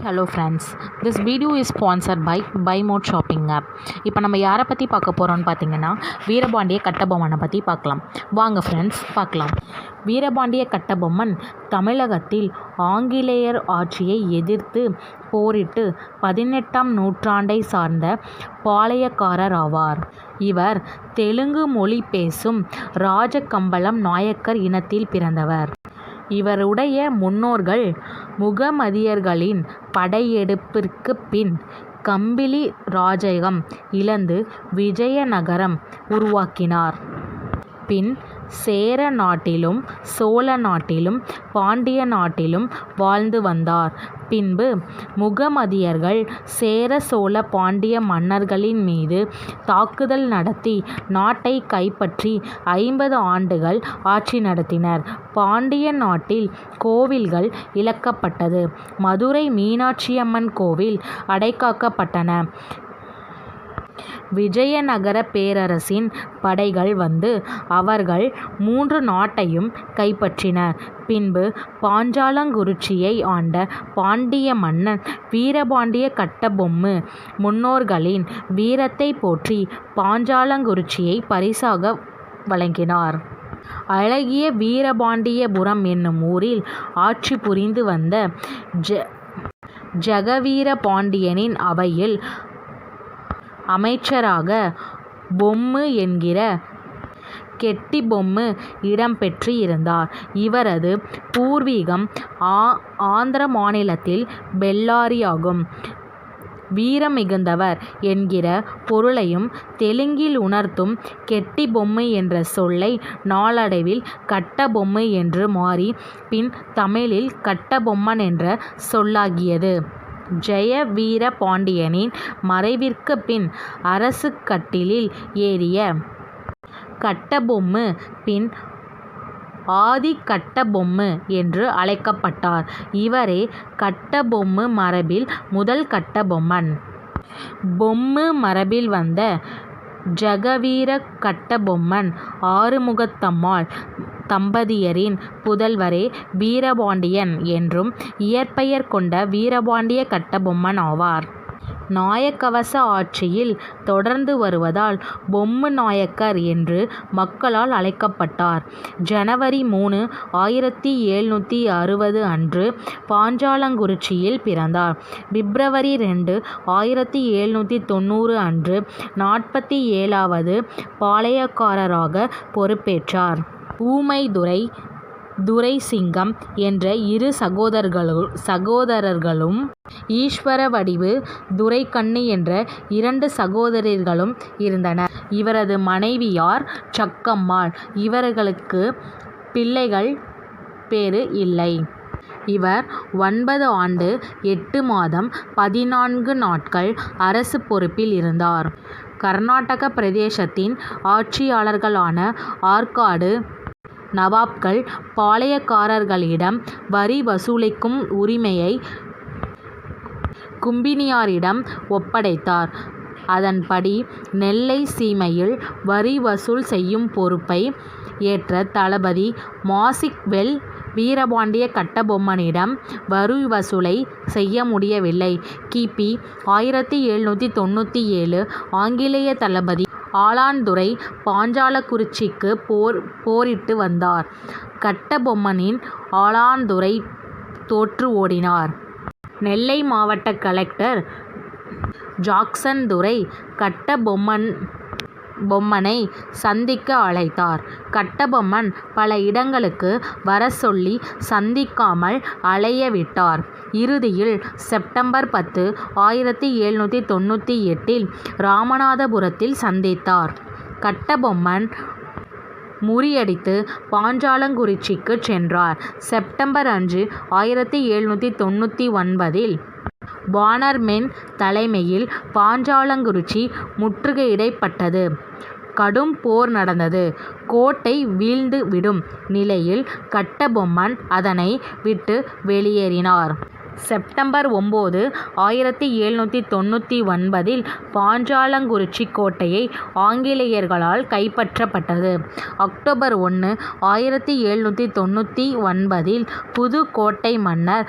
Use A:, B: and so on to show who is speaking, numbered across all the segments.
A: Hello friends, this video is sponsored by பைமோட் shopping app. இப்போ நம்ம யாரை பற்றி பார்க்க போகிறோம்னு பார்த்தீங்கன்னா, வீரபாண்டிய கட்டபொம்மனை பற்றி பார்க்கலாம். வாங்க ஃப்ரெண்ட்ஸ் பார்க்கலாம். வீரபாண்டிய கட்டபொம்மன் தமிழகத்தில் ஆங்கிலேயர் ஆட்சியை எதிர்த்து போரிட்டு 18ஆம் நூற்றாண்டை சார்ந்த பாளையக்காரர் ஆவார். இவர் தெலுங்கு மொழி பேசும் ராஜகம்பளம் நாயக்கர் இனத்தில் பிறந்தவர். இவருடைய முன்னோர்கள் முகமதியர்களின் படையெடுப்பிற்குப் பின் கம்பிலி ராஜ்ஜியம் இழந்து விஜயநகரம் உருவாக்கினார். பின் சேர நாட்டிலும் சோழ நாட்டிலும் பாண்டிய நாட்டிலும் வாழ்ந்து வந்தார். பின்பு முகமதியர்கள் சேர சோழ பாண்டிய மன்னர்களின் மீது தாக்குதல் நடத்தி நாட்டை கைப்பற்றி 50 ஆண்டுகள் ஆட்சி நடத்தினர். பாண்டிய நாட்டில் கோவில்கள் இழக்கப்பட்டது. மதுரை மீனாட்சியம்மன் கோவில் அடைகாக்கப்பட்டன. விஜயநகர பேரரசின் படைகள் வந்து அவர்கள் 3 நாட்டையும் கைப்பற்றினர். பின்பு பாஞ்சாலங்குறிச்சியை ஆண்ட பாண்டிய மன்னன் வீரபாண்டிய கட்டபொம்மு முன்னோர்களின் வீரத்தை போற்றி பாஞ்சாலங்குறிச்சியை பரிசாக வழங்கினார். அழகிய வீரபாண்டியபுரம் என்னும் ஊரில் ஆட்சி புரிந்து வந்த ஜெகவீர பாண்டியனின் அவையில் அமைச்சராக பொம்மு என்கிற கெட்டிபொம்மு இடம்பெற்று இருந்தார். இவரது பூர்வீகம் ஆந்திர மாநிலத்தில் பெல்லாரி ஆகும். வீரமிகுந்தவர் என்கிற பொருளையும் தெலுங்கில் உணர்த்தும் கெட்டிபொம்மு என்ற சொல்லை நாளடைவில் கட்டபொம்மு என்று மாறி பின் தமிழில் கட்டபொம்மன் என்ற சொல்லாகியது. ஜெயவீர பாண்டியனின் மறைவிற்கு பின் அரசு கட்டிலில் ஏறிய கட்டபொம்மு பின் ஆதி கட்டபொம்மு என்று அழைக்கப்பட்டார். இவரே கட்டபொம்மு மரபில் முதல் கட்டபொம்மன். பொம்மு மரபில் வந்த ஜெகவீர கட்டபொம்மன் ஆறுமுகத்தம்மாள் தம்பதியரின் புதல்வரே வீரபாண்டியன் என்றும் இயற்பெயர் கொண்ட வீரபாண்டிய கட்டபொம்மன் ஆவார். நாயக்கவச ஆட்சியில் தொடர்ந்து வருவதால் பொம்மு நாயக்கர் என்று மக்களால் அழைக்கப்பட்டார். ஜனவரி 3, 1760 அன்று பாஞ்சாலங்குறிச்சியில் பிறந்தார். பிப்ரவரி 2, 1790 அன்று 47வது பாளையக்காரராக பொறுப்பேற்றார். ஊமைதுரை, துரைசிங்கம் என்ற 2 சகோதரர்களும் ஈஸ்வரவடிவு, துரைக்கண்ணு என்ற 2 சகோதரிகளும் இருந்தனர். இவரது மனைவியார் சக்கம்மாள். இவர்களுக்கு பிள்ளைகள் பேறு இல்லை. இவர் 9 ஆண்டு 8 மாதம் 14 நாட்கள் அரசு பொறுப்பில் இருந்தார். கர்நாடக பிரதேசத்தின் ஆட்சியாளர்களான ஆற்காடு நவாப்கள் பாளையக்காரர்களிடம் வரி வசூலிக்கும் உரிமையை கும்பினியாரிடம் ஒப்படைத்தார். அதன்படி நெல்லை சீமையில் வரி வசூல் செய்யும் பொறுப்பை ஏற்ற தளபதி மாசிக்வெல் வீரபாண்டிய கட்டபொம்மனிடம் வரி வசூலை செய்ய முடியவில்லை. கிபி 1797 ஆங்கிலேய தளபதி ஆலாந்துரை பாஞ்சாலங்குறிச்சிக்கு போரிட்டு வந்தார். கட்டபொம்மனின் ஆலாந்துரை தோற்று ஓடினார். நெல்லை மாவட்ட கலெக்டர் ஜாக்சன் துரை கட்டபொம்மனை சந்திக்க அழைத்தார். கட்டபொம்மன் பல இடங்களுக்கு வரச்சொல்லி சந்திக்காமல் அலையவிட்டார். இறுதியில் செப்டம்பர் 10, 1798 ராமநாதபுரத்தில் சந்தித்தார். கட்டபொம்மன் முறியடித்து பாஞ்சாலங்குறிச்சிக்கு சென்றார். செப்டம்பர் 5, 1799 வானர்மேன் தலைமையில் பாஞ்சாலங்குறிச்சி முற்றுகையிடப்பட்டது. கடும் போர் நடந்தது. கோட்டை வீழ்ந்து விடும் நிலையில் கட்டபொம்மன் அதனை விட்டு வெளியேறினார். செப்டம்பர் 9, 1799 பாஞ்சாலங்குறிச்சி கோட்டையை ஆங்கிலேயர்களால் கைப்பற்றப்பட்டது. அக்டோபர் 1, 1799 புதுக்கோட்டை மன்னர்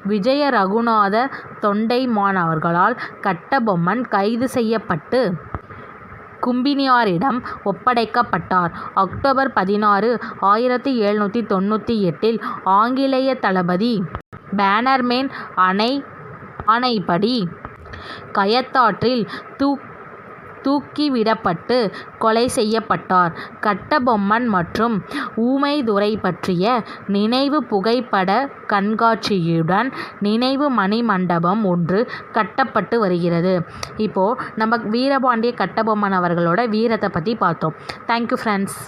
A: விஜய ரகுநாத தொண்டைமான் அவர்களால் கட்டபொம்மன் கைது செய்யப்பட்டு கும்பினியாரிடம் ஒப்படைக்கப்பட்டார். அக்டோபர் 16, 1798 ஆங்கிலேய தளபதி பேனர்மேன் ஆணைப்படி கயத்தாற்றில் தூக்கிவிடப்பட்டு கொலை செய்யப்பட்டார். கட்டபொம்மன் மற்றும் ஊமைதுரை பற்றிய நினைவு புகைப்பட கண்காட்சியுடன் நினைவு மணிமண்டபம் ஒன்று கட்டப்பட்டு வருகிறது. இப்போ நம்ம வீரபாண்டிய கட்டபொம்மன் அவர்களோட வீரத்தை பற்றி பார்த்தோம். Thank you friends.